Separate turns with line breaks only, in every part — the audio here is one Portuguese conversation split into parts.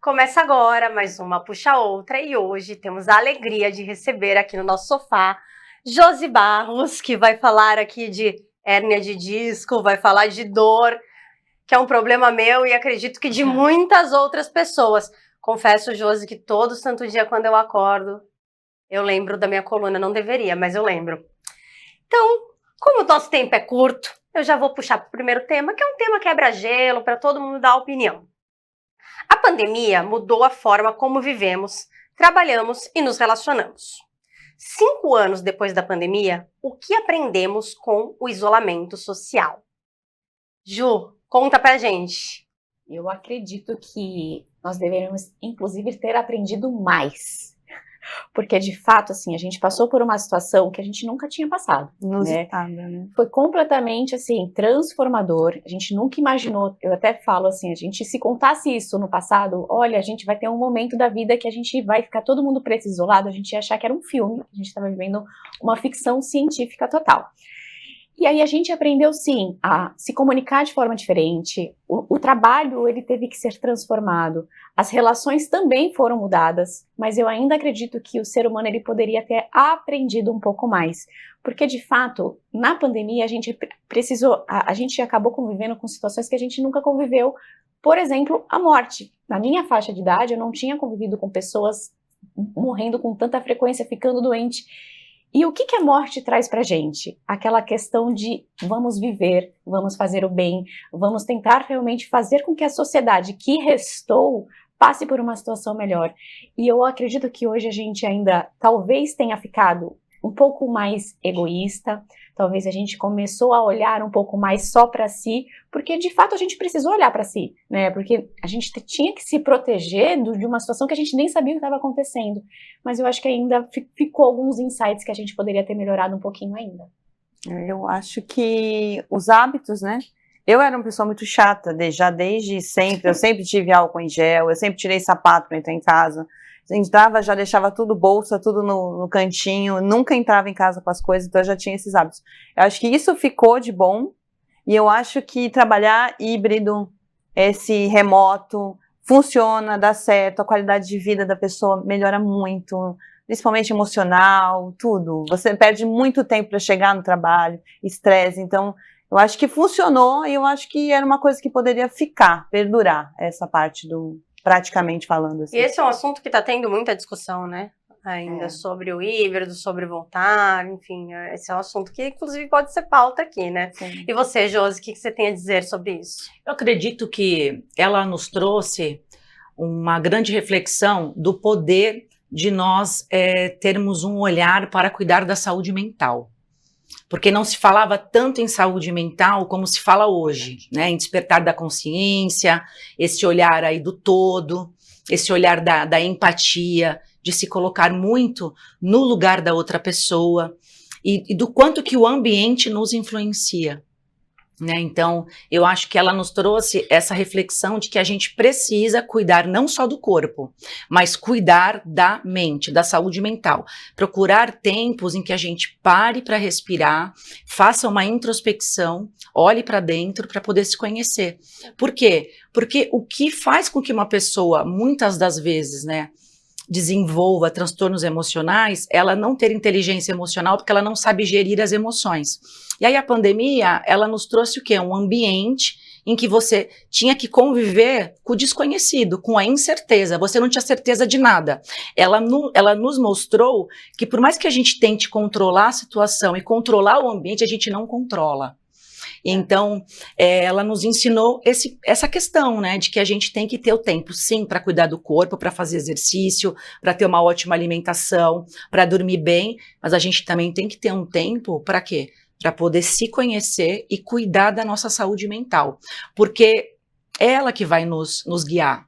Começa agora mais uma Puxa a Outra e hoje temos a alegria de receber aqui no nosso sofá Josi Barros, que vai falar aqui de hérnia de disco, vai falar de dor, que é um problema meu e acredito que de muitas outras pessoas. Confesso, Josi, que todo santo dia quando eu acordo, eu lembro da minha coluna, não deveria, mas eu lembro. Então, como o nosso tempo é curto, eu já vou puxar para o primeiro tema, que é um tema quebra-gelo, para todo mundo dar opinião. A pandemia mudou a forma como vivemos, trabalhamos e nos relacionamos. 5 anos depois da pandemia, o que aprendemos com o isolamento social? Ju, conta pra gente.
Eu acredito que nós deveríamos, inclusive, ter aprendido mais. Porque, de fato, assim, a gente passou por uma situação que a gente nunca tinha passado.
Inusitada, né?
Foi completamente, assim, transformador. A gente nunca imaginou, eu até falo assim, a gente, se contasse isso no passado, olha, a gente vai ter um momento da vida que a gente vai ficar todo mundo preso, isolado, a gente ia achar que era um filme, a gente estava vivendo uma ficção científica total. E aí a gente aprendeu, sim, a se comunicar de forma diferente, o trabalho ele teve que ser transformado, as relações também foram mudadas, mas eu ainda acredito que o ser humano ele poderia ter aprendido um pouco mais, porque de fato, na pandemia a gente precisou, a gente acabou convivendo com situações que a gente nunca conviveu, por exemplo, a morte. Na minha faixa de idade eu não tinha convivido com pessoas morrendo com tanta frequência, ficando doente. E o que a morte traz pra gente? Aquela questão de vamos viver, vamos fazer o bem, vamos tentar realmente fazer com que a sociedade que restou passe por uma situação melhor. E eu acredito que hoje a gente ainda talvez tenha ficado um pouco mais egoísta, talvez a gente começou a olhar um pouco mais só para si, porque de fato a gente precisou olhar para si, né? Porque a gente tinha que se proteger de uma situação que a gente nem sabia o que estava acontecendo. Mas eu acho que ainda ficou alguns insights que a gente poderia ter melhorado um pouquinho ainda.
Eu acho que os hábitos, né? Eu era uma pessoa muito chata, já desde sempre. Eu sempre tive álcool em gel, eu sempre tirei sapato para entrar em casa. Entrava, já deixava tudo bolsa, tudo no cantinho, nunca entrava em casa com as coisas, então eu já tinha esses hábitos. Eu acho que isso ficou de bom, e eu acho que trabalhar híbrido, esse remoto, funciona, dá certo, a qualidade de vida da pessoa melhora muito, principalmente emocional, tudo. Você perde muito tempo para chegar no trabalho, estresse, então eu acho que funcionou, e eu acho que era uma coisa que poderia ficar, perdurar, essa parte do... praticamente falando assim.
E esse é um assunto que está tendo muita discussão, né? Ainda sobre o híbrido, sobre voltar, enfim, esse é um assunto que inclusive pode ser pauta aqui, né? Sim. E você, Josi, o que você tem a dizer sobre isso?
Eu acredito que ela nos trouxe uma grande reflexão do poder de nós termos um olhar para cuidar da saúde mental. Porque não se falava tanto em saúde mental como se fala hoje, né? Em despertar da consciência, esse olhar aí do todo, esse olhar da empatia, de se colocar muito no lugar da outra pessoa e do quanto que o ambiente nos influencia, né? Então, eu acho que ela nos trouxe essa reflexão de que a gente precisa cuidar não só do corpo, mas cuidar da mente, da saúde mental. Procurar tempos em que a gente pare para respirar, faça uma introspecção, olhe para dentro para poder se conhecer. Por quê? Porque o que faz com que uma pessoa, muitas das vezes, né, desenvolva transtornos emocionais, ela não ter inteligência emocional porque ela não sabe gerir as emoções. E aí a pandemia, ela nos trouxe o quê? Um ambiente em que você tinha que conviver com o desconhecido, com a incerteza, você não tinha certeza de nada. Ela nos mostrou que por mais que a gente tente controlar a situação e controlar o ambiente, a gente não controla. Então, ela nos ensinou essa questão, né, de que a gente tem que ter o tempo, sim, para cuidar do corpo, para fazer exercício, para ter uma ótima alimentação, para dormir bem, mas a gente também tem que ter um tempo para quê? Para poder se conhecer e cuidar da nossa saúde mental, porque é ela que vai nos guiar.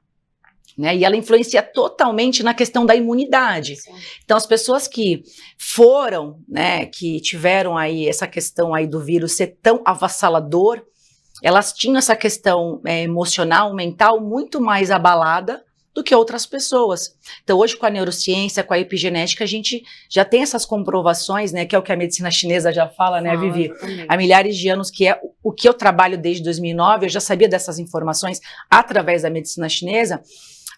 Né, e ela influencia totalmente na questão da imunidade. Sim. Então, as pessoas que foram, né, que tiveram aí essa questão aí do vírus ser tão avassalador, elas tinham essa questão emocional, mental, muito mais abalada do que outras pessoas. Então, hoje, com a neurociência, com a epigenética, a gente já tem essas comprovações, né, que é o que a medicina chinesa já fala, né, Vivi? Há milhares de anos, que é o que eu trabalho desde 2009, eu já sabia dessas informações através da medicina chinesa.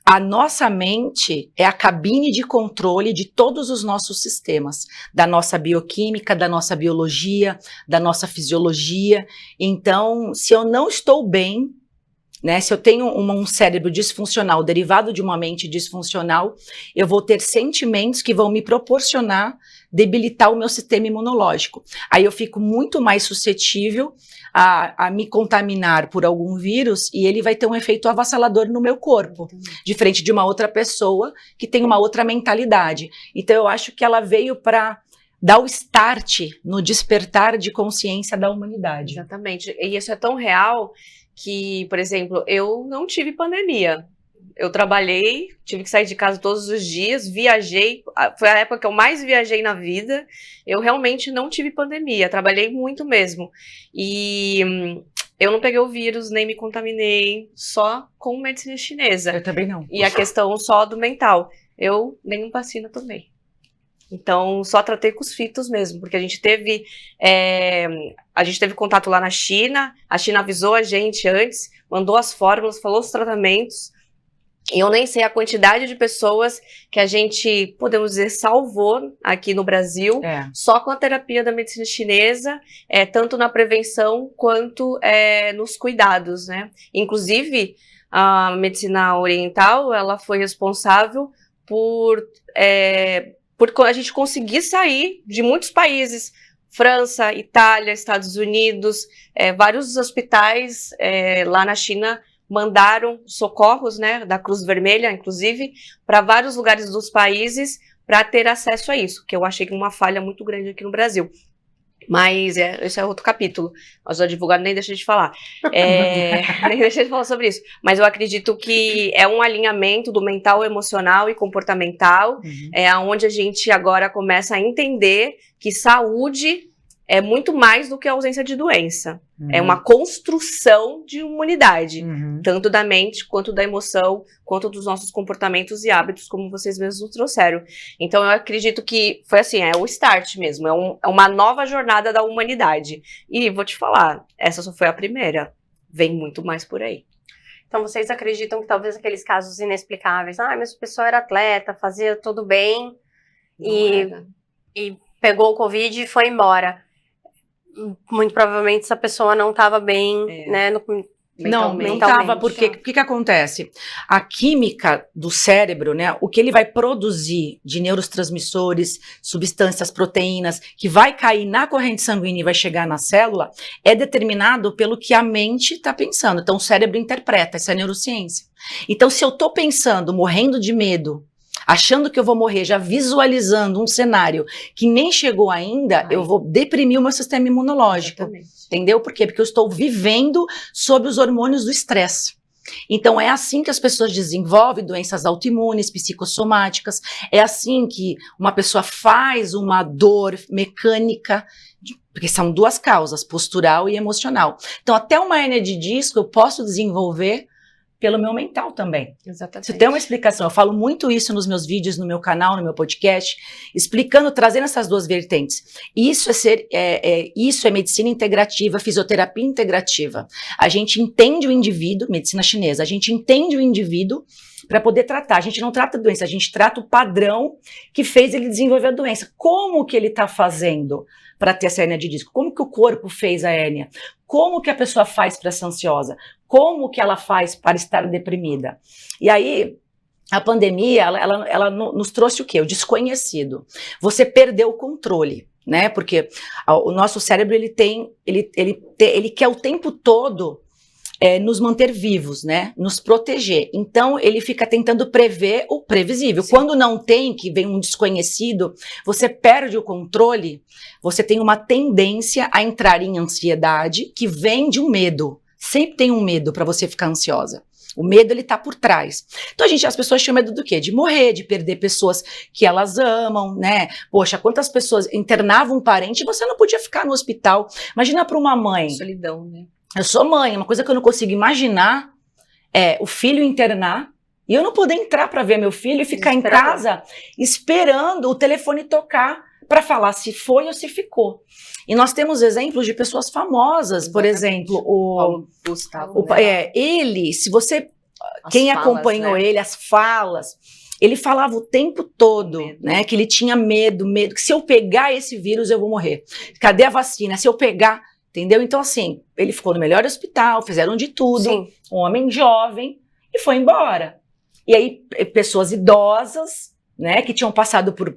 A nossa mente é a cabine de controle de todos os nossos sistemas, da nossa bioquímica, da nossa biologia, da nossa fisiologia. Então, se eu não estou bem, né, se eu tenho um cérebro disfuncional derivado de uma mente disfuncional, eu vou ter sentimentos que vão me proporcionar debilitar o meu sistema imunológico. Aí eu fico muito mais suscetível a me contaminar por algum vírus e ele vai ter um efeito avassalador no meu corpo, diferente de uma outra pessoa que tem uma outra mentalidade. Então eu acho que ela veio para dar o start no despertar de consciência da humanidade.
Exatamente. E isso é tão real que, por exemplo, eu não tive pandemia. Eu trabalhei, tive que sair de casa todos os dias, viajei, foi a época que eu mais viajei na vida. Eu realmente não tive pandemia, trabalhei muito mesmo. E eu não peguei o vírus, nem me contaminei, só com medicina chinesa.
Eu também não.
E a questão só do mental, eu nem vacina tomei. Então, só tratei com os fitos mesmo, porque a gente teve contato lá na China, a China avisou a gente antes, mandou as fórmulas, falou os tratamentos, e eu nem sei a quantidade de pessoas que a gente, podemos dizer, salvou aqui no Brasil, só com a terapia da medicina chinesa, tanto na prevenção quanto nos cuidados, né? Inclusive, a medicina oriental, ela foi responsável por a gente conseguir sair de muitos países, França, Itália, Estados Unidos, vários hospitais lá na China mandaram socorros, né, da Cruz Vermelha, inclusive, para vários lugares dos países para ter acesso a isso, que eu achei uma falha muito grande aqui no Brasil. Mas esse é outro capítulo. Os advogados nem deixam de falar. Nem deixam de falar sobre isso. Mas eu acredito que é um alinhamento do mental, emocional e comportamental, onde a gente agora começa a entender que saúde é muito mais do que a ausência de doença. É uma construção de imunidade, tanto da mente, quanto da emoção, quanto dos nossos comportamentos e hábitos, como vocês mesmos trouxeram. Então eu acredito que foi assim, é o start mesmo, é uma nova jornada da humanidade. E vou te falar, essa só foi a primeira, vem muito mais por aí.
Então vocês acreditam que talvez aqueles casos inexplicáveis, mas a pessoa era atleta, fazia tudo bem, e pegou o Covid e foi embora. Muito provavelmente essa pessoa não estava bem, né?
Não estava, porque o que acontece? A química do cérebro, né? O que ele vai produzir de neurotransmissores, substâncias, proteínas, que vai cair na corrente sanguínea e vai chegar na célula, é determinado pelo que a mente está pensando. Então o cérebro interpreta, essa é a neurociência. Então se eu estou pensando, morrendo de medo, achando que eu vou morrer, já visualizando um cenário que nem chegou ainda, eu vou deprimir o meu sistema imunológico. Exatamente. Entendeu? Por quê? Porque eu estou vivendo sob os hormônios do estresse. Então é assim que as pessoas desenvolvem doenças autoimunes, psicossomáticas, é assim que uma pessoa faz uma dor mecânica, porque são duas causas, postural e emocional. Então até uma hérnia de disco eu posso desenvolver pelo meu mental também.
Exatamente.
Você tem uma explicação, eu falo muito isso nos meus vídeos, no meu canal, no meu podcast, explicando, trazendo essas duas vertentes. Isso é medicina integrativa, fisioterapia integrativa. A gente entende o indivíduo, medicina chinesa, a gente entende o indivíduo para poder tratar. A gente não trata a doença, a gente trata o padrão que fez ele desenvolver a doença. Como que ele está fazendo para ter essa hérnia de disco? Como que o corpo fez a hérnia? Como que a pessoa faz para ser ansiosa? Como que ela faz para estar deprimida? E aí, a pandemia, ela nos trouxe o quê? O desconhecido. Você perdeu o controle, né? Porque o nosso cérebro, ele quer o tempo todo nos manter vivos, né? Nos proteger. Então, ele fica tentando prever o previsível. Sim. Quando não tem, que vem um desconhecido, você perde o controle, você tem uma tendência a entrar em ansiedade que vem de um medo. Sempre tem um medo para você ficar ansiosa. O medo, ele tá por trás. Então, as pessoas tinham medo do quê? De morrer, de perder pessoas que elas amam, né? Poxa, quantas pessoas internavam um parente e você não podia ficar no hospital. Imagina para uma mãe.
Solidão, né?
Eu sou mãe, uma coisa que eu não consigo imaginar é o filho internar e eu não poder entrar para ver meu filho e ficar em casa esperando o telefone tocar para falar se foi ou se ficou. E nós temos exemplos de pessoas famosas, por exemplo,
o Gustavo.
Ele, se você quem
falas,
acompanhou
né?
ele, as falas, ele falava o tempo todo,
Medo.
né, que ele tinha medo, que se eu pegar esse vírus eu vou morrer. Cadê a vacina? Se eu pegar, entendeu? Então assim, ele ficou no melhor hospital, fizeram de tudo,
Sim.
um homem jovem, e foi embora. E aí, pessoas idosas, né, que tinham passado por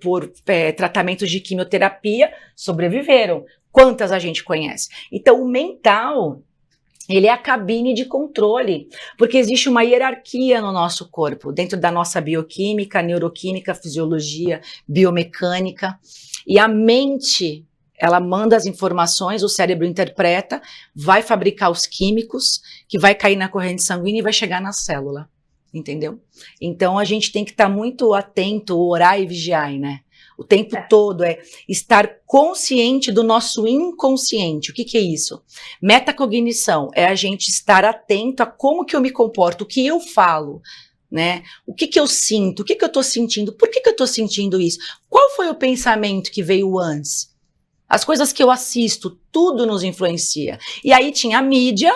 tratamentos de quimioterapia, sobreviveram. Quantas a gente conhece? Então, o mental, ele é a cabine de controle, porque existe uma hierarquia no nosso corpo, dentro da nossa bioquímica, neuroquímica, fisiologia, biomecânica, e a mente, ela manda as informações, o cérebro interpreta, vai fabricar os químicos, que vai cair na corrente sanguínea e vai chegar na célula. Entendeu? Então a gente tem que estar muito atento, orar e vigiar, né? O tempo todo é estar consciente do nosso inconsciente. O que que é isso? Metacognição é a gente estar atento a como que eu me comporto, o que eu falo, né? O que que eu sinto, o que que eu tô sentindo, por que que eu tô sentindo isso? Qual foi o pensamento que veio antes? As coisas que eu assisto, tudo nos influencia. E aí tinha a mídia,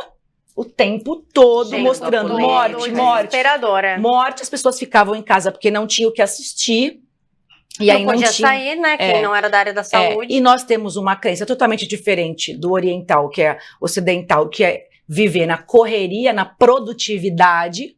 o tempo todo
Gente,
mostrando
tô
morte,
lendo,
morte,
Desesperadora.
morte. As pessoas ficavam em casa porque não tinham o que assistir. E aí
não podia
tinha.
sair, né? Quem não era da área da saúde.
E nós temos uma crença totalmente diferente do oriental, que é ocidental, que é viver na correria, na produtividade,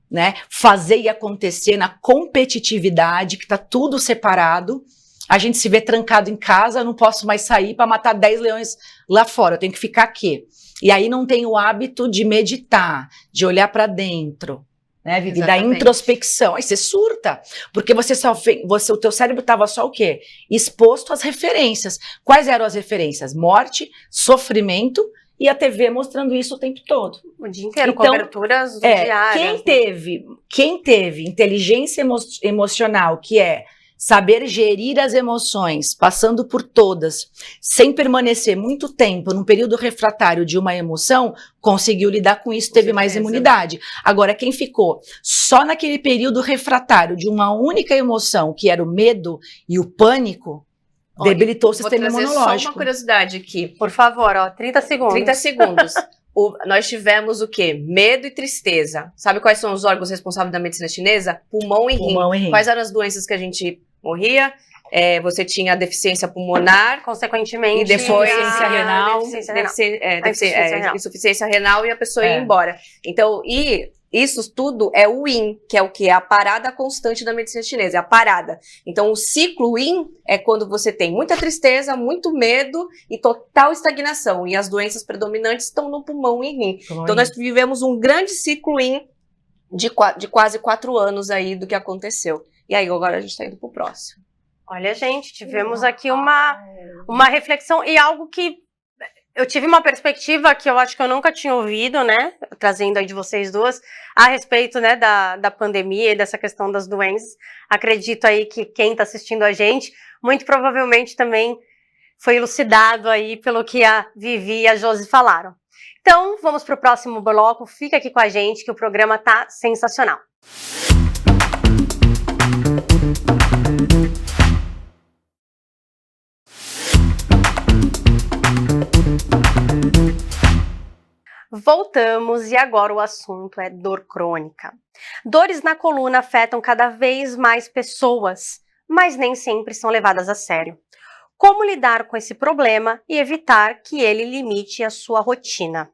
né? Fazer e acontecer na competitividade, que tá tudo separado. A gente se vê trancado em casa, eu não posso mais sair para matar 10 leões lá fora, eu tenho que ficar aqui. E aí não tem o hábito de meditar, de olhar para dentro, né, Vivi? Da
Exatamente.
introspecção. Aí você surta, porque o teu cérebro estava só o quê? Exposto às referências. Quais eram as referências? Morte, sofrimento e a TV mostrando isso o tempo todo.
O dia inteiro,
Então,
coberturas diárias.
Quem teve inteligência emocional, que é saber gerir as emoções, passando por todas, sem permanecer muito tempo num período refratário de uma emoção, conseguiu lidar com isso, teve mais imunidade. Agora, quem ficou só naquele período refratário de uma única emoção, que era o medo e o pânico, debilitou o
Vou
sistema
trazer só
imunológico.
uma curiosidade aqui.
Por favor, ó, 30 segundos.
30 segundos. Nós tivemos o quê? Medo e tristeza. Sabe quais são os órgãos responsáveis da medicina chinesa? Pulmão e rim.
Pulmão e rim.
Quais eram as doenças que a gente morria? Você tinha deficiência pulmonar,
Consequentemente,
e depois
insuficiência renal.
Insuficiência renal.
insuficiência renal e a pessoa ia
É.
embora. Então, e isso tudo é o yin, que é o que? É a parada constante da medicina chinesa, é a parada. Então, o ciclo yin é quando você tem muita tristeza, muito medo e total estagnação. E as doenças predominantes estão no pulmão e rim. Então, nós vivemos um grande ciclo yin de quase 4 anos aí do que aconteceu. E aí, agora a gente tá indo pro próximo.
Olha, gente, tivemos aqui uma reflexão e algo que eu tive uma perspectiva que eu acho que eu nunca tinha ouvido, né? Trazendo aí de vocês duas, a respeito, né, da pandemia e dessa questão das doenças. Acredito aí que quem está assistindo a gente, muito provavelmente também foi elucidado aí pelo que a Vivi e a Josi falaram. Então, vamos para o próximo bloco. Fica aqui com a gente que o programa tá sensacional. Voltamos e agora o assunto é dor crônica. Dores na coluna afetam cada vez mais pessoas, mas nem sempre são levadas a sério. Como lidar com esse problema e evitar que ele limite a sua rotina?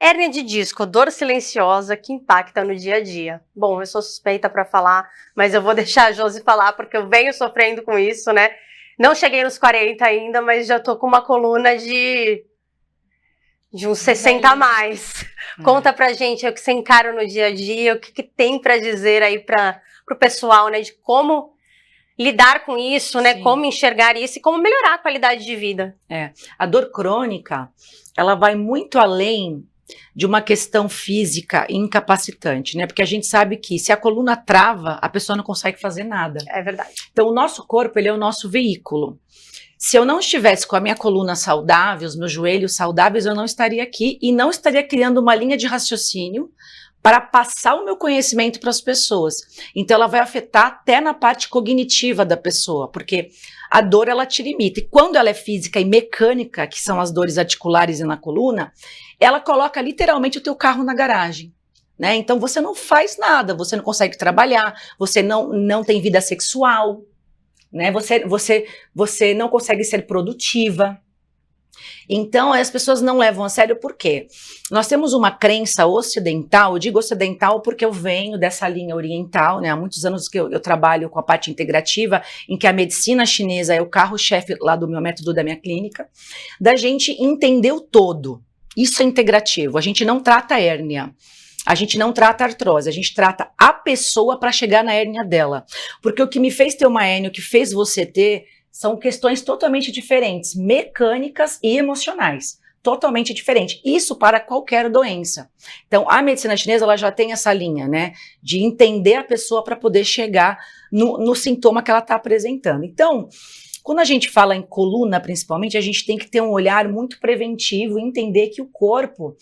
Hérnia de disco, dor silenciosa que impacta no dia a dia. Bom, eu sou suspeita para falar, mas eu vou deixar a Josi falar porque eu venho sofrendo com isso, né? Não cheguei nos 40 ainda, mas já tô com uma coluna de uns 60 a mais. Conta pra gente o que você encara no dia a dia, o que tem pra dizer aí pro pessoal, né? De como lidar com isso, né?
Sim.
Como enxergar isso e como melhorar a qualidade de vida.
A dor crônica, ela vai muito além de uma questão física incapacitante, né? Porque a gente sabe que se a coluna trava, a pessoa não consegue fazer nada.
É verdade.
Então, o nosso corpo, ele é o nosso veículo. Se eu não estivesse com a minha coluna saudável, os meus joelhos saudáveis, eu não estaria aqui e não estaria criando uma linha de raciocínio para passar o meu conhecimento para as pessoas. Então, ela vai afetar até na parte cognitiva da pessoa, porque a dor, ela te limita. E quando ela é física e mecânica, que são as dores articulares e na coluna, ela coloca literalmente o teu carro na garagem. né? Então você não faz nada, você não consegue trabalhar, você não tem vida sexual, né? Você não consegue ser produtiva. Então, as pessoas não levam a sério por quê? Nós temos uma crença ocidental, eu digo ocidental porque eu venho dessa linha oriental, né? Há muitos anos que eu trabalho com a parte integrativa, em que a medicina chinesa é o carro-chefe lá do meu método, da minha clínica, da gente entender o todo. Isso é integrativo, a gente não trata a hérnia. A gente não trata a artrose, a gente trata a pessoa para chegar na hérnia dela. Porque o que me fez ter uma hérnia, o que fez você ter, são questões totalmente diferentes, mecânicas e emocionais. Totalmente diferente. Isso para qualquer doença. Então, a medicina chinesa, ela já tem essa linha, né? De entender a pessoa para poder chegar no sintoma que ela está apresentando. Então, quando a gente fala em coluna, principalmente, a gente tem que ter um olhar muito preventivo e entender que o corpo,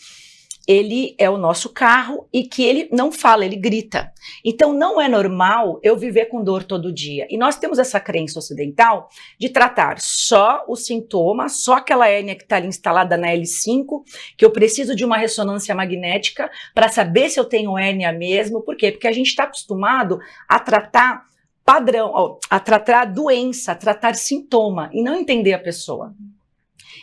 ele é o nosso carro e que ele não fala, ele grita. Então não é normal eu viver com dor todo dia. E nós temos essa crença ocidental de tratar só o sintoma, só aquela hérnia que está ali instalada na L5, que eu preciso de uma ressonância magnética para saber se eu tenho hérnia mesmo. Por quê? Porque a gente está acostumado a tratar padrão, a tratar doença, a tratar sintoma e não entender a pessoa.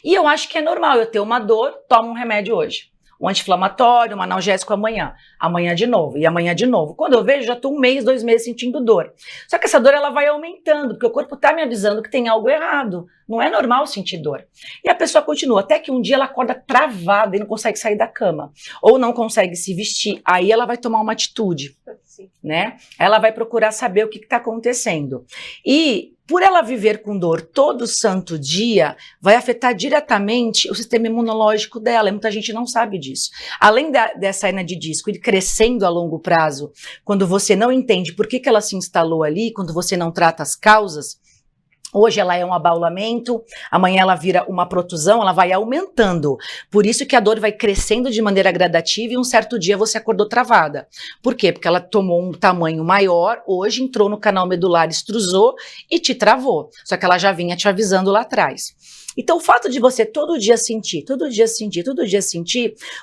E eu acho que é normal eu ter uma dor, tomo um remédio hoje. Um anti-inflamatório, um analgésico amanhã de novo, e amanhã de novo. Quando eu vejo, já estou 1 mês, 2 meses sentindo dor. Só que essa dor ela vai aumentando, porque o corpo está me avisando que tem algo errado. Não é normal sentir dor. E a pessoa continua, até que um dia ela acorda travada e não consegue sair da cama. Ou não consegue se vestir. Aí ela vai tomar uma atitude, né? Ela vai procurar saber o que está acontecendo. E por ela viver com dor todo santo dia, vai afetar diretamente o sistema imunológico dela, e muita gente não sabe disso. Além dessa hérnia de disco ir crescendo a longo prazo, quando você não entende por que ela se instalou ali, quando você não trata as causas, hoje ela é um abaulamento, amanhã ela vira uma protusão, ela vai aumentando. Por isso que a dor vai crescendo de maneira gradativa e um certo dia você acordou travada. Por quê? Porque ela tomou um tamanho maior, hoje entrou no canal medular, extrusou e te travou. Só que ela já vinha te avisando lá atrás. Então o fato de você todo dia sentir,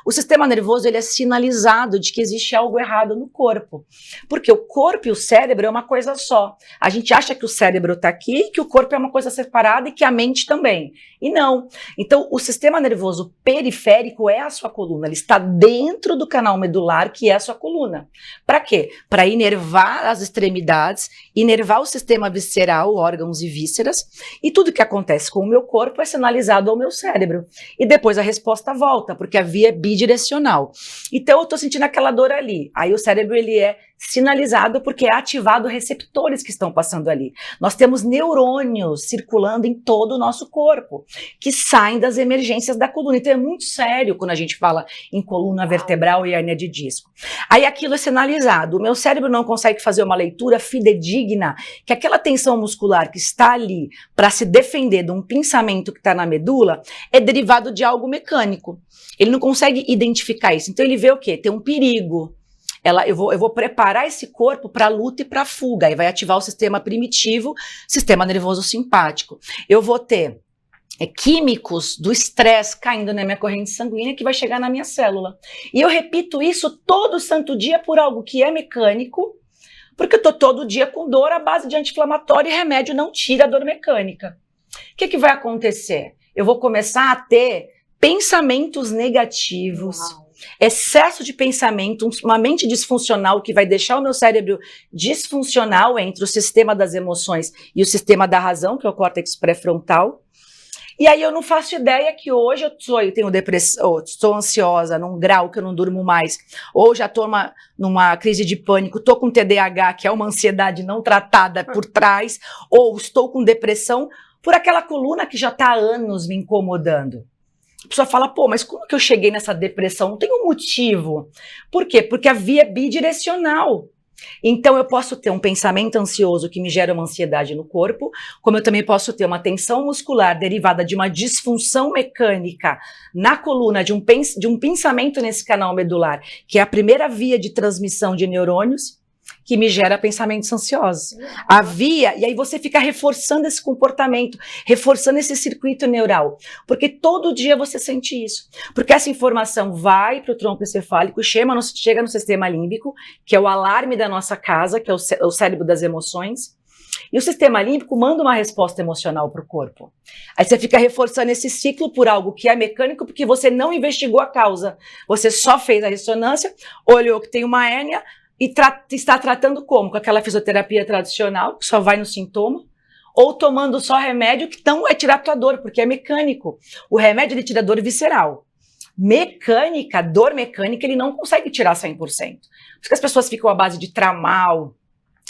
o sistema nervoso ele é sinalizado de que existe algo errado no corpo. Porque o corpo e o cérebro é uma coisa só. A gente acha que o cérebro está aqui, que o corpo é uma coisa separada e que a mente também. E não. Então o sistema nervoso periférico é a sua coluna, ele está dentro do canal medular, que é a sua coluna. Para quê? Para inervar as extremidades, inervar o sistema visceral, órgãos e vísceras, e tudo que acontece com o meu corpo é sinalizado ao meu cérebro. E depois a resposta volta, porque a via é bidirecional. Então eu estou sentindo aquela dor ali. Aí o cérebro ele é sinalizado porque é ativado receptores que estão passando ali. Nós temos neurônios circulando em todo o nosso corpo, que saem das emergências da coluna. Então é muito sério quando a gente fala em coluna vertebral e hérnia de disco. Aí aquilo é sinalizado. O meu cérebro não consegue fazer uma leitura fidedigna que aquela tensão muscular que está ali para se defender de um pinçamento que está na medula é derivado de algo mecânico. Ele não consegue identificar isso. Então ele vê o quê? Tem um perigo. Eu vou preparar esse corpo para luta e para fuga, e vai ativar o sistema primitivo, sistema nervoso simpático. Eu vou ter químicos do estresse caindo na minha corrente sanguínea que vai chegar na minha célula. E eu repito isso todo santo dia por algo que é mecânico, porque eu estou todo dia com dor, à base de anti-inflamatório e remédio não tira a dor mecânica. O que vai acontecer? Eu vou começar a ter pensamentos negativos, excesso de pensamento, uma mente disfuncional que vai deixar o meu cérebro disfuncional entre o sistema das emoções e o sistema da razão, que é o córtex pré-frontal. E aí eu não faço ideia que hoje eu tenho depressão, estou ansiosa num grau que eu não durmo mais, ou já estou numa crise de pânico, estou com TDAH, que é uma ansiedade não tratada por trás, ou estou com depressão por aquela coluna que já está há anos me incomodando. A pessoa fala, pô, mas como que eu cheguei nessa depressão? Não tem um motivo. Por quê? Porque a via é bidirecional. Então eu posso ter um pensamento ansioso que me gera uma ansiedade no corpo, como eu também posso ter uma tensão muscular derivada de uma disfunção mecânica na coluna, de um pensamento nesse canal medular, que é a primeira via de transmissão de neurônios. que me gera pensamentos ansiosos. Havia, e aí você fica reforçando esse comportamento, reforçando esse circuito neural, porque todo dia você sente isso. Porque essa informação vai para o tronco encefálico, chega no sistema límbico, que é o alarme da nossa casa, que é o cérebro das emoções, e o sistema límbico manda uma resposta emocional para o corpo. Aí você fica reforçando esse ciclo por algo que é mecânico, porque você não investigou a causa. Você só fez a ressonância, olhou que tem uma hérnia e está tratando como? Com aquela fisioterapia tradicional, que só vai no sintoma, ou tomando só remédio que não vai tirar a tua dor, porque é mecânico. O remédio ele tira dor visceral. Mecânica, dor mecânica, ele não consegue tirar 100%. Por isso que as pessoas ficam à base de tramal,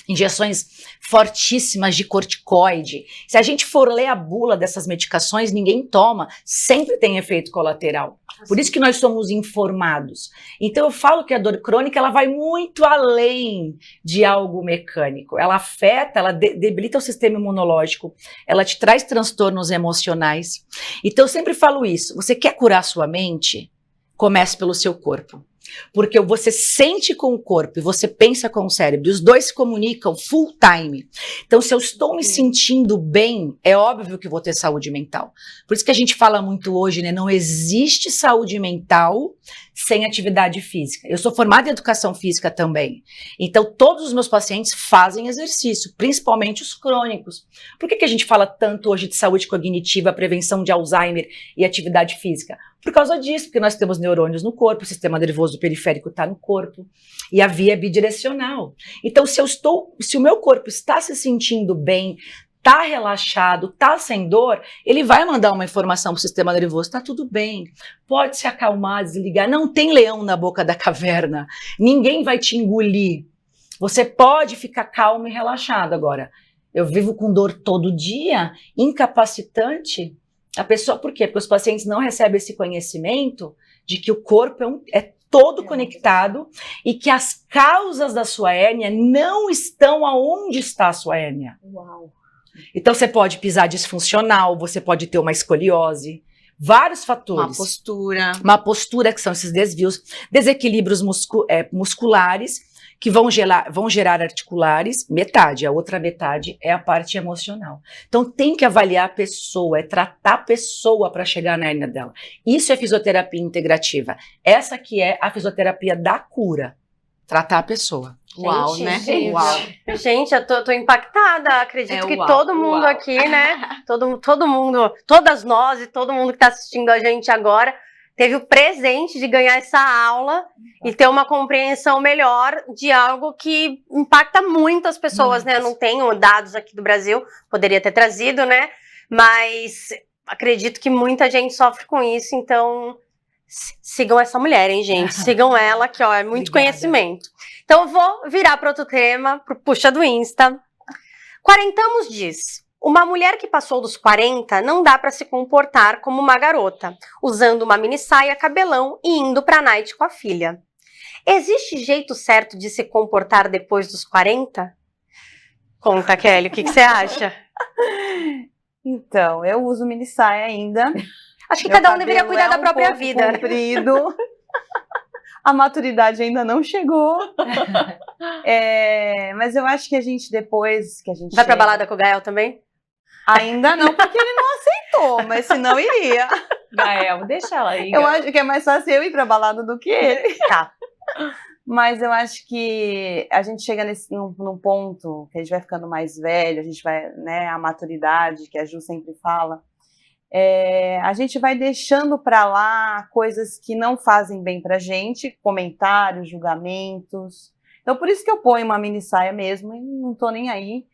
injeções fortíssimas de corticoide. Se a gente for ler a bula dessas medicações, ninguém toma, sempre tem efeito colateral. Por isso que nós somos informados. Então eu falo que a dor crônica ela vai muito além de algo mecânico. Ela afeta, ela debilita o sistema imunológico, ela te traz transtornos emocionais. Então eu sempre falo isso, você quer curar sua mente? Comece pelo seu corpo. Porque você sente com o corpo e você pensa com o cérebro, e os dois se comunicam full time. Então, se eu estou me sentindo bem, é óbvio que eu vou ter saúde mental. Por isso que a gente fala muito hoje, né? Não existe saúde mental sem atividade física. Eu sou formada em educação física também. Então, todos os meus pacientes fazem exercício, principalmente os crônicos. Por que a gente fala tanto hoje de saúde cognitiva, prevenção de Alzheimer e atividade física? Por causa disso, porque nós temos neurônios no corpo, o sistema nervoso periférico está no corpo, e a via é bidirecional. Então, se o meu corpo está se sentindo bem, está relaxado, está sem dor, ele vai mandar uma informação para o sistema nervoso, está tudo bem, pode se acalmar, desligar, não tem leão na boca da caverna, ninguém vai te engolir, você pode ficar calmo e relaxado. Agora, eu vivo com dor todo dia, incapacitante. A pessoa, por quê? Porque os pacientes não recebem esse conhecimento de que o corpo é todo conectado e que as causas da sua hérnia não estão aonde está a sua hérnia.
Uau.
Então você pode pisar disfuncional, você pode ter uma escoliose, vários fatores. Uma postura que são esses desvios, desequilíbrios musculares, que vão gerar articulares, metade, a outra metade é a parte emocional. Então tem que avaliar a pessoa, é tratar a pessoa para chegar na hérnia dela. Isso é fisioterapia integrativa. Essa que é a fisioterapia da cura, tratar a pessoa.
Uau, né? Uau.
Gente, eu tô impactada. Acredito que
uau,
todo mundo
uau.
aqui, né? Todo mundo, todas nós e todo mundo que tá assistindo a gente agora teve o presente de ganhar essa aula e ter uma compreensão melhor de algo que impacta muito as pessoas, né? Eu não tenho dados aqui do Brasil, poderia ter trazido, né? Mas acredito que muita gente sofre com isso, então sigam essa mulher, hein, gente? Sigam ela, que ó, é muito
Obrigada.
conhecimento. Então eu vou virar para outro tema, pro Puxa do Insta. Quarentamos diz: uma mulher que passou dos 40 não dá para se comportar como uma garota, usando uma mini saia, cabelão e indo pra night com a filha. Existe jeito certo de se comportar depois dos 40? Conta, Kelly, o que você acha?
Então, eu uso mini saia ainda.
Acho que
Meu
cada um deveria
cabelo
cuidar
é
da
um
própria
pouco
vida, né?
comprido. A maturidade ainda não chegou. Mas eu acho que a gente, depois que a gente
Vai pra
chega-
balada com o Gael também?
Ainda não, porque ele não aceitou, mas se não iria.
Gael, deixa ela aí.
Eu acho que é mais fácil eu ir pra balada do que ele.
Tá.
Mas eu acho que a gente chega num ponto que a gente vai ficando mais velho, a gente vai, né, a maturidade, que a Ju sempre fala, a gente vai deixando pra lá coisas que não fazem bem pra gente, comentários, julgamentos. Então, por isso que eu ponho uma mini saia mesmo e não tô nem aí.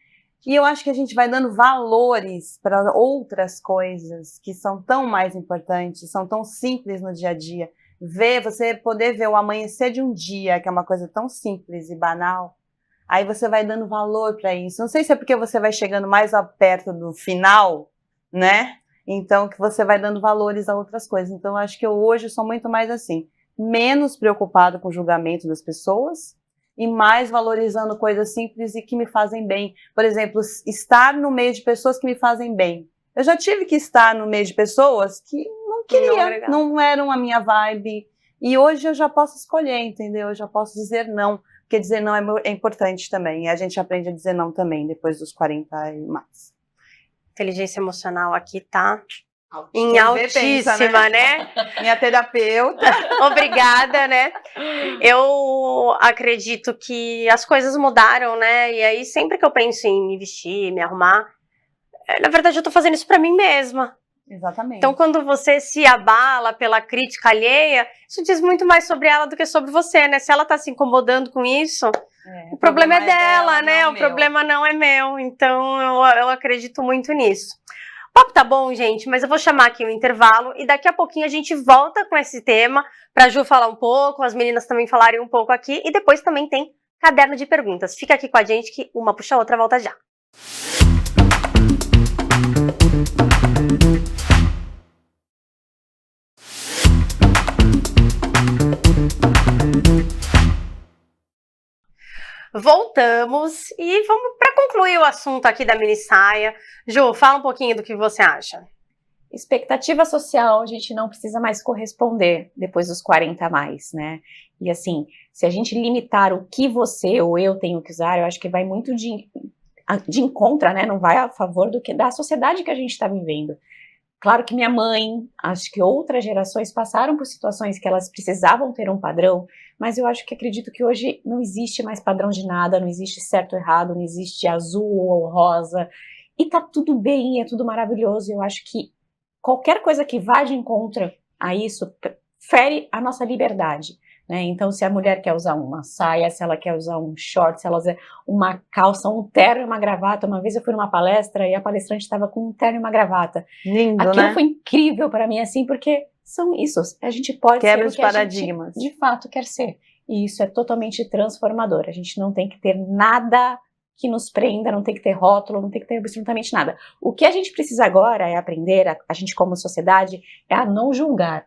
E eu acho que a gente vai dando valores para outras coisas que são tão mais importantes, são tão simples no dia a dia. Você poder ver o amanhecer de um dia, que é uma coisa tão simples e banal, aí você vai dando valor para isso. Não sei se é porque você vai chegando mais perto do final, né? Então, que você vai dando valores a outras coisas. Então, eu acho que eu hoje sou muito mais assim, menos preocupada com o julgamento das pessoas e mais valorizando coisas simples e que me fazem bem. Por exemplo, estar no meio de pessoas que me fazem bem. Eu já tive que estar no meio de pessoas que não queria, não eram a minha vibe. E hoje eu já posso escolher, entendeu? Eu já posso dizer não. porque dizer não é importante também. E a gente aprende a dizer não também, depois dos 40 e mais.
Inteligência emocional aqui tá
Quem
em
vê,
altíssima,
pensa,
né?
Minha terapeuta.
Obrigada, né? Eu acredito que as coisas mudaram, né? E aí, sempre que eu penso em me vestir, me arrumar, na verdade, eu tô fazendo isso pra mim mesma.
Exatamente.
Então, quando você se abala pela crítica alheia, isso diz muito mais sobre ela do que sobre você, né? Se ela tá se incomodando com isso, o problema é dela, né? O problema não é meu. Então, eu acredito muito nisso. O papo tá bom, gente, mas eu vou chamar aqui o intervalo e daqui a pouquinho a gente volta com esse tema pra Ju falar um pouco, as meninas também falarem um pouco aqui e depois também tem caderno de perguntas. Fica aqui com a gente que uma puxa a outra, volta já. Voltamos e vamos para concluir o assunto aqui da mini saia. Ju, fala um pouquinho do que você acha.
Expectativa social, a gente não precisa mais corresponder depois dos 40 a mais, né? E assim, se a gente limitar o que você ou eu tenho que usar, eu acho que vai muito de encontro, né? Não vai a favor da sociedade que a gente está vivendo. Claro que minha mãe, acho que outras gerações passaram por situações que elas precisavam ter um padrão, mas eu acredito que hoje não existe mais padrão de nada, não existe certo ou errado, não existe azul ou rosa, e tá tudo bem, é tudo maravilhoso. Eu acho que qualquer coisa que vá de encontro a isso fere a nossa liberdade, né? Então, se a mulher quer usar uma saia, se ela quer usar um short, se ela usar uma calça, um terno e uma gravata. Uma vez eu fui numa palestra e a palestrante estava com um terno e uma gravata.
Lindo,
Aquilo
né?
foi incrível para mim, assim, porque são isso. A gente pode
Quebra
ser o
os
que a
paradigmas.
gente de fato quer ser. E isso é totalmente transformador. A gente não tem que ter nada que nos prenda, não tem que ter rótulo, não tem que ter absolutamente nada. O que a gente precisa agora é aprender, a gente como sociedade, é a não julgar,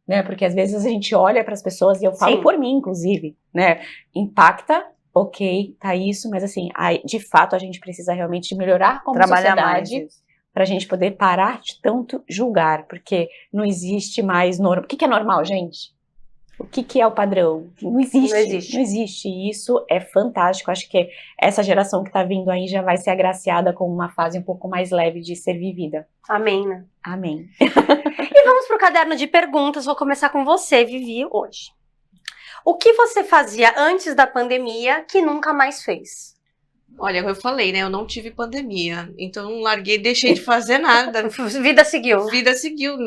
né? Porque às vezes a gente olha para as pessoas, e eu falo
Sim.
por mim, inclusive, né? Impacta, ok, tá isso, mas assim, de fato a gente precisa realmente melhorar como
Trabalhar mais
sociedade
isso.
para a gente poder parar de tanto julgar, porque não existe mais norma. O que é normal, gente? O que é o padrão? Não existe.
Não existe.
Não existe. E isso é fantástico. Acho que essa geração que tá vindo aí já vai ser agraciada com uma fase um pouco mais leve de ser vivida.
Amém, né?
Amém.
E vamos pro caderno de perguntas. Vou começar com você, Vivi, hoje. O que você fazia antes da pandemia que nunca mais fez?
Olha, eu falei, né? Eu não tive pandemia, então não larguei, deixei de fazer nada.
Vida seguiu.
Vida seguiu.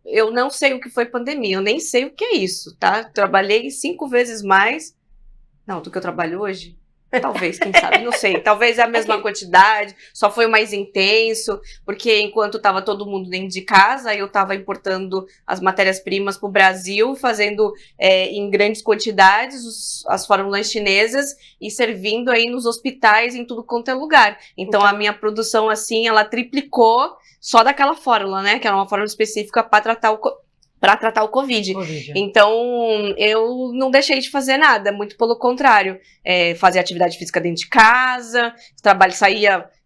Eu não sei o que foi pandemia, eu nem sei o que é isso, tá? Trabalhei 5 vezes mais, não, do que eu trabalho hoje. Talvez, quem sabe, não sei. Talvez é a mesma quantidade, só foi mais intenso, porque enquanto estava todo mundo dentro de casa, eu estava importando as matérias-primas para o Brasil, fazendo em grandes quantidades as fórmulas chinesas e servindo aí nos hospitais, em tudo quanto é lugar. Então, a minha produção, assim, ela triplicou só daquela fórmula, né? Que era uma fórmula específica para tratar o Covid. Então, eu não deixei de fazer nada, muito pelo contrário. Fazer atividade física dentro de casa,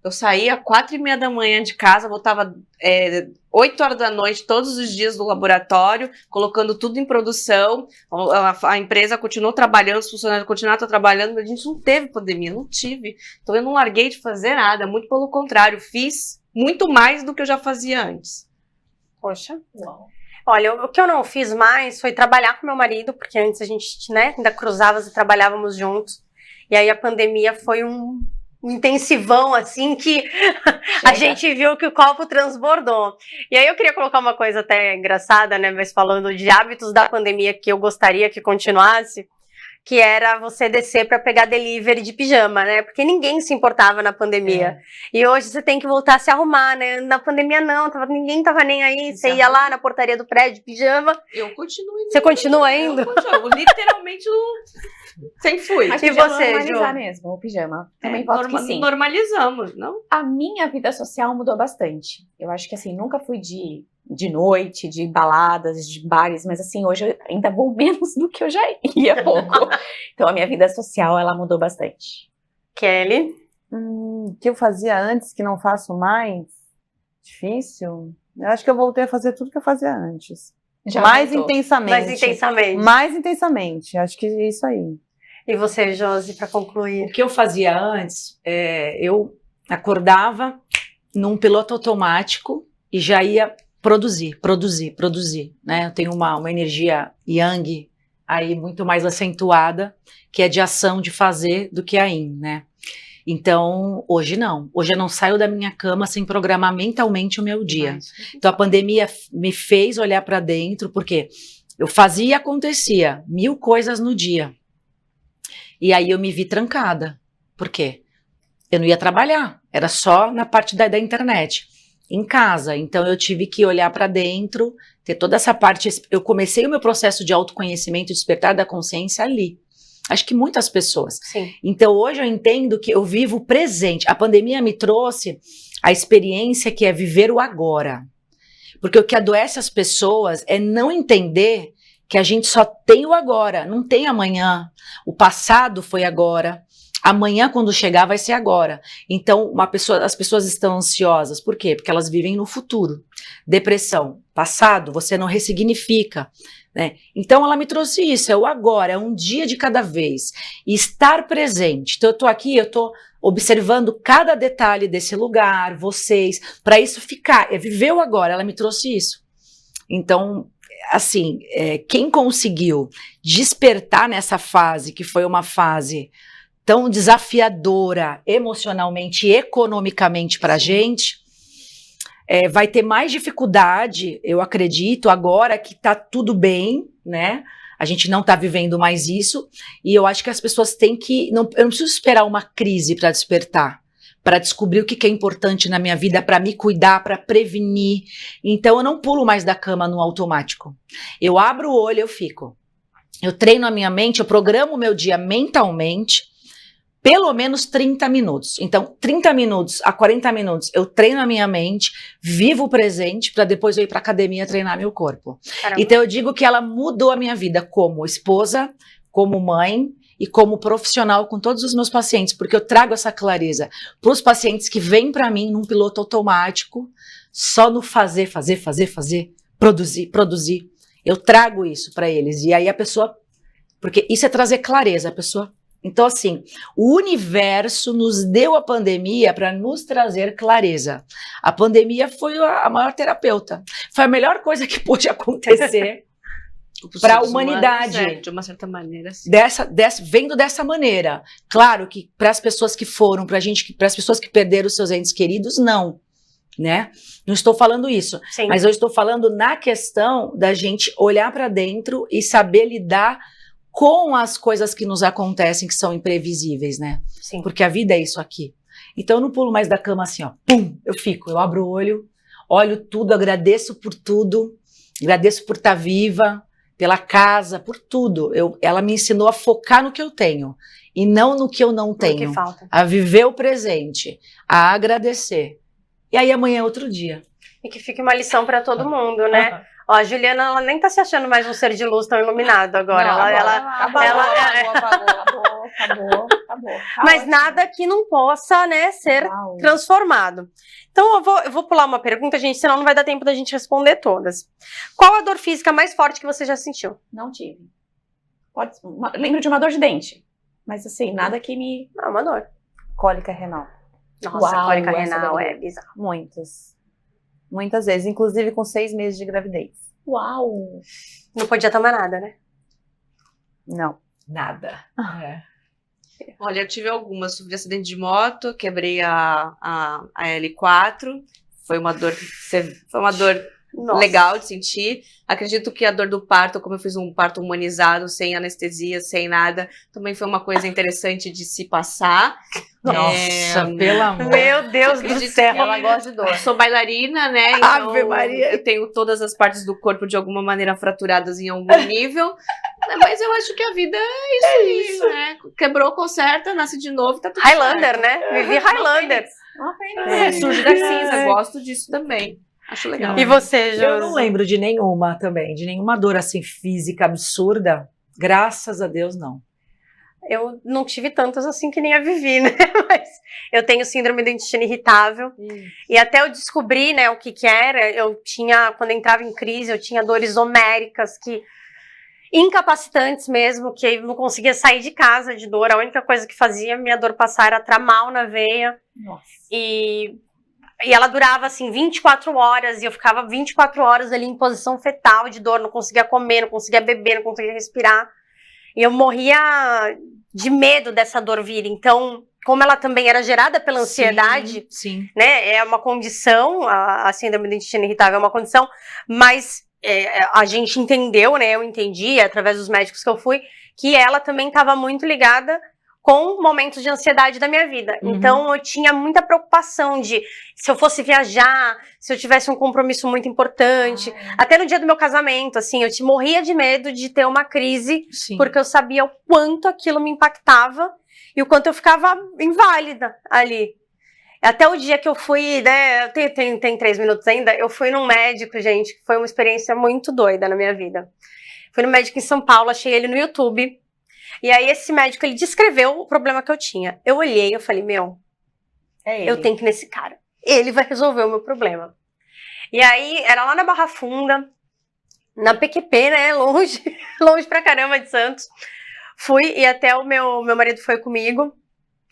eu saía 4h30 da manhã de casa, voltava 8 horas da noite, todos os dias do laboratório, colocando tudo em produção. A empresa continuou trabalhando, os funcionários continuaram trabalhando, mas a gente não teve pandemia, não tive. Então, eu não larguei de fazer nada, muito pelo contrário, fiz muito mais do que eu já fazia antes.
Poxa. Uau. Olha, o que eu não fiz mais foi trabalhar com meu marido, porque antes a gente, né, ainda cruzava e trabalhávamos juntos. E aí a pandemia foi um intensivão, assim, que a gente viu que o copo transbordou. E aí eu queria colocar uma coisa até engraçada, né, mas falando de hábitos da pandemia que eu gostaria que continuasse, que era você descer para pegar delivery de pijama, né? Porque ninguém se importava na pandemia. E hoje você tem que voltar a se arrumar, né? Na pandemia não, ninguém tava nem aí. Você ia lá na portaria do prédio de pijama.
Eu continuo indo.
Você continua indo?
Eu literalmente sempre fui.
Mas
E
podia
você,
normalizar
Ju?
mesmo o pijama. Também voto que sim.
Normalizamos, não?
A minha vida social mudou bastante. Eu acho que assim, nunca fui de noite, de baladas, de bares, mas assim, hoje eu ainda vou menos do que eu já ia pouco. Então a minha vida social, ela mudou bastante.
Kelly?
O que eu fazia antes que não faço mais? Difícil? Eu acho que eu voltei a fazer tudo que eu fazia antes.
Já
Mais
voltou.
intensamente.
Mais intensamente.
Mais intensamente. Acho que é isso aí.
E você, Josi, para concluir?
O que eu fazia antes, eu acordava num piloto automático e já ia produzir, né? Eu tenho uma energia yang aí muito mais acentuada, que é de ação, de fazer, do que a yin, né? Então, hoje não. Hoje eu não saio da minha cama sem programar mentalmente o meu dia. Então, a pandemia me fez olhar para dentro, porque eu fazia e acontecia 1000 coisas no dia. E aí eu me vi trancada. Por quê? Eu não ia trabalhar, era só na parte da internet, em casa. Então eu tive que olhar para dentro, ter toda essa parte. Eu comecei o meu processo de autoconhecimento, despertar da consciência ali. Acho que muitas pessoas.
Sim.
Então hoje eu entendo que eu vivo o presente. A pandemia me trouxe a experiência que é viver o agora. Porque o que adoece as pessoas é não entender que a gente só tem o agora, não tem amanhã. O passado foi agora. Amanhã, quando chegar, vai ser agora. Então, as pessoas estão ansiosas. Por quê? Porque elas vivem no futuro. Depressão, passado, você não ressignifica, né? Então, ela me trouxe isso, é o agora, é um dia de cada vez. E estar presente. Então, eu estou aqui, eu estou observando cada detalhe desse lugar, vocês, para isso ficar, é viver o agora. Ela me trouxe isso. Então, assim, quem conseguiu despertar nessa fase, que foi uma fase tão desafiadora emocionalmente e economicamente para a gente, vai ter mais dificuldade, eu acredito, agora que está tudo bem, né? A gente não está vivendo mais isso, e eu acho que as pessoas têm que... eu não preciso esperar uma crise para despertar, para descobrir o que é importante na minha vida, para me cuidar, para prevenir. Então eu não pulo mais da cama no automático. Eu abro o olho, eu fico. Eu treino a minha mente, eu programo o meu dia mentalmente, pelo menos 30 minutos. Então, 30 minutos a 40 minutos, eu treino a minha mente, vivo o presente, para depois eu ir para academia treinar meu corpo.
Caramba.
Então, eu digo que ela mudou a minha vida como esposa, como mãe e como profissional com todos os meus pacientes, porque eu trago essa clareza para os pacientes que vêm para mim num piloto automático, só no fazer, produzir. Eu trago isso para eles. E aí a pessoa... Porque isso é trazer clareza, a pessoa... Então, assim, o universo nos deu a pandemia para nos trazer clareza. A pandemia foi a maior terapeuta. Foi a melhor coisa que pôde acontecer para a humanidade.
Humanos, de uma certa maneira, sim.
Vendo dessa maneira. Claro que para as pessoas que foram, para as pessoas que perderam os seus entes queridos, não. Né? Não estou falando isso.
Sim.
Mas eu estou falando na questão da gente olhar para dentro e saber lidar com as coisas que nos acontecem, que são imprevisíveis, né?
Sim.
Porque a vida é isso aqui. Então eu não pulo mais da cama assim, ó, pum, eu abro o olho, olho tudo, agradeço por tudo, agradeço por estar viva, pela casa, por tudo. Ela me ensinou a focar no que eu tenho, e não no que eu não tenho.
Que falta.
A viver o presente, a agradecer. E aí amanhã é outro dia.
E que fique uma lição para todo mundo, né? Ó, a Juliana, ela nem tá se achando mais um ser de luz tão iluminado agora.
Não, acabou.
Mas nada que não possa, né, ser transformado. Então, eu vou pular uma pergunta, gente, senão não vai dar tempo da gente responder todas. Qual a dor física mais forte que você já sentiu?
Não tive. Lembro de uma dor de dente. Mas assim, nada que me...
Não, uma dor.
Cólica renal.
Nossa,
Uau,
cólica
essa
renal
dor.
é bizarro.
Muitas vezes, inclusive com 6 meses de gravidez.
Uau!
Não podia tomar nada, né?
Não.
Nada.
Olha, eu tive algumas. Sofri acidente de moto, quebrei a L4. Foi uma dor
Nossa.
legal de sentir. Acredito que a dor do parto, como eu fiz um parto humanizado, sem anestesia, sem nada, também foi uma coisa interessante de se passar.
Nossa, pelo amor.
Meu Deus do
Acredito
céu.
que
Ela gosta de dor.
Eu sou bailarina, né? Então
Ave Maria.
eu tenho todas as partes do corpo de alguma maneira fraturadas em algum nível. Né, mas eu acho que a vida é isso, né? Quebrou, conserta, nasce de novo, tá tudo
Highlander,
certo.
né? Vivi Highlander.
Surge da cinza, gosto disso também. Acho legal.
E você, Josi?
Eu não lembro de nenhuma também, de nenhuma dor assim física absurda. Graças a Deus, não.
Eu não tive tantas assim que nem a Vivi, né? Mas eu tenho síndrome do intestino irritável. E até eu descobri, né, o que era, eu tinha, quando eu entrava em crise, eu tinha dores homéricas que incapacitantes mesmo, que eu não conseguia sair de casa de dor. A única coisa que fazia minha dor passar era tramal na veia.
Nossa.
E ela durava, assim, 24 horas. E eu ficava 24 horas ali em posição fetal de dor. Não conseguia comer, não conseguia beber, não conseguia respirar. E eu morria de medo dessa dor vir. Então, como ela também era gerada pela ansiedade,
Sim.
né? É uma condição, a síndrome do intestino irritável é uma condição, mas a gente entendeu, né? Eu entendi, através dos médicos que eu fui, que ela também estava muito ligada com momentos de ansiedade da minha vida.
Uhum.
Então, eu tinha muita preocupação de se eu fosse viajar, se eu tivesse um compromisso muito importante. Até no dia do meu casamento, assim, eu morria de medo de ter uma crise,
Sim.
porque eu sabia o quanto aquilo me impactava e o quanto eu ficava inválida ali. Até o dia que eu fui, né, tem 3 minutos ainda, eu fui num médico, gente, que foi uma experiência muito doida na minha vida. Fui no médico em São Paulo, achei ele no YouTube, e aí esse médico, ele descreveu o problema que eu tinha. Eu olhei, eu falei, meu, eu tenho que ir nesse cara. Ele vai resolver o meu problema. E aí, era lá na Barra Funda, na PQP, né, longe, longe pra caramba de Santos. Fui, e até o meu marido foi comigo.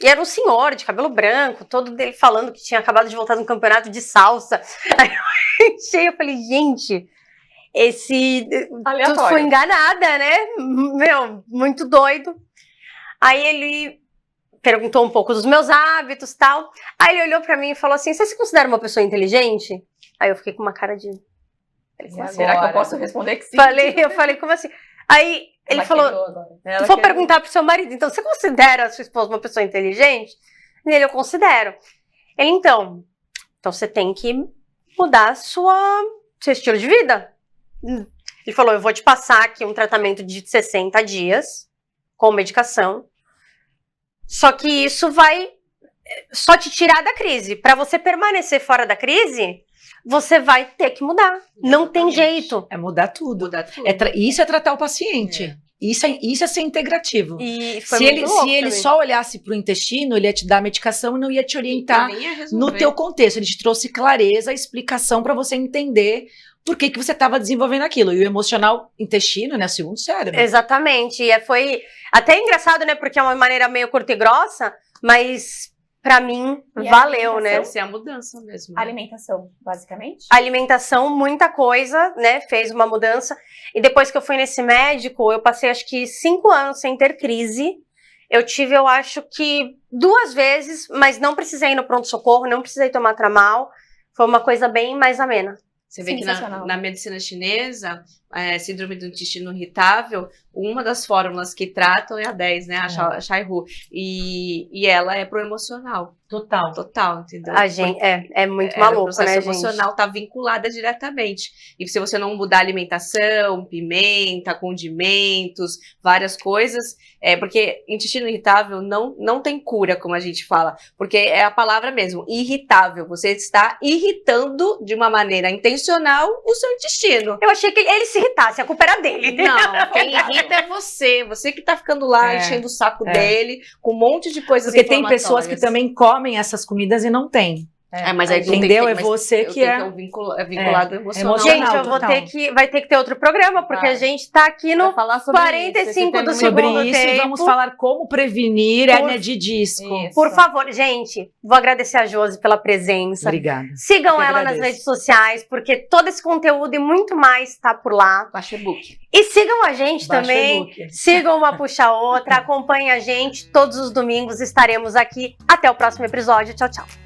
E era um senhor de cabelo branco, todo dele falando que tinha acabado de voltar de um campeonato de salsa. Aí eu falei, gente, tu foi enganada, né? Meu, muito doido. Aí ele perguntou um pouco dos meus hábitos e tal. Aí ele olhou pra mim e falou assim, você se considera uma pessoa inteligente? Aí eu fiquei com uma cara de...
Será que eu posso responder que sim?
Eu falei, como assim? Aí ele falou, se for perguntar pro seu marido, então, você considera a sua esposa uma pessoa inteligente? E ele, eu considero. Ele, então você tem que mudar seu estilo de vida. Ele falou, eu vou te passar aqui um tratamento de 60 dias, com medicação, só que isso vai só te tirar da crise. Para você permanecer fora da crise, você vai ter que mudar. Não tem jeito.
É mudar tudo.
Tudo.
Isso é tratar o paciente. Isso é ser integrativo.
E foi
Se
muito
ele,
louco
se ele
também.
só olhasse para o intestino, ele ia te dar a medicação e não ia te orientar no teu contexto. Ele te trouxe clareza, explicação para você entender por que você estava desenvolvendo aquilo. E o emocional, intestino, né? O segundo cérebro.
Exatamente. E foi até engraçado, né? Porque é uma maneira meio curta e grossa, mas pra mim
E
valeu, né?
Essa é a mudança mesmo.
Alimentação, basicamente.
Alimentação, muita coisa, né? Fez uma mudança. E depois que eu fui nesse médico, eu passei acho que 5 anos sem ter crise. Eu tive, eu acho que 2 vezes, mas não precisei ir no pronto-socorro, não precisei tomar tramal. Foi uma coisa bem mais amena.
Você vê que
Sensacional.
na medicina chinesa, síndrome do intestino irritável, uma das fórmulas que tratam é a 10, né? A Chai Hu. E ela é pro emocional. Total, entendeu?
A gente, é muito maluco,
o processo
né, gente?
emocional tá vinculada diretamente. E se você não mudar a alimentação, pimenta, condimentos, várias coisas, porque intestino irritável não tem cura, como a gente fala, porque é a palavra mesmo, irritável. Você está irritando de uma maneira intencional o seu intestino.
Eu achei que ele se irritasse, a culpa era dele.
Não, quem irrita é você que tá ficando lá enchendo o saco dele, com um monte de coisas
Porque tem pessoas que
inflamatórias.
também comem essas comidas e não têm.
Mas aí
Entendeu? É
mas
você que é
vinculado emocional.
Gente, eu
total.
vai ter que ter outro programa, porque a gente tá aqui no
falar sobre
45 do
Sobre
segundo
isso,
tempo.
vamos falar como prevenir hérnia de disco.
Isso.
Por favor, gente, vou agradecer a Josi pela presença.
Obrigada.
Sigam
Eu que
ela nas
agradeço.
redes sociais, porque todo esse conteúdo e muito mais tá por lá.
Baixa e-book.
E sigam a gente
Baixa
também.
e-book.
Sigam uma puxa a outra, acompanhem a gente. Todos os domingos estaremos aqui. Até o próximo episódio. Tchau, tchau.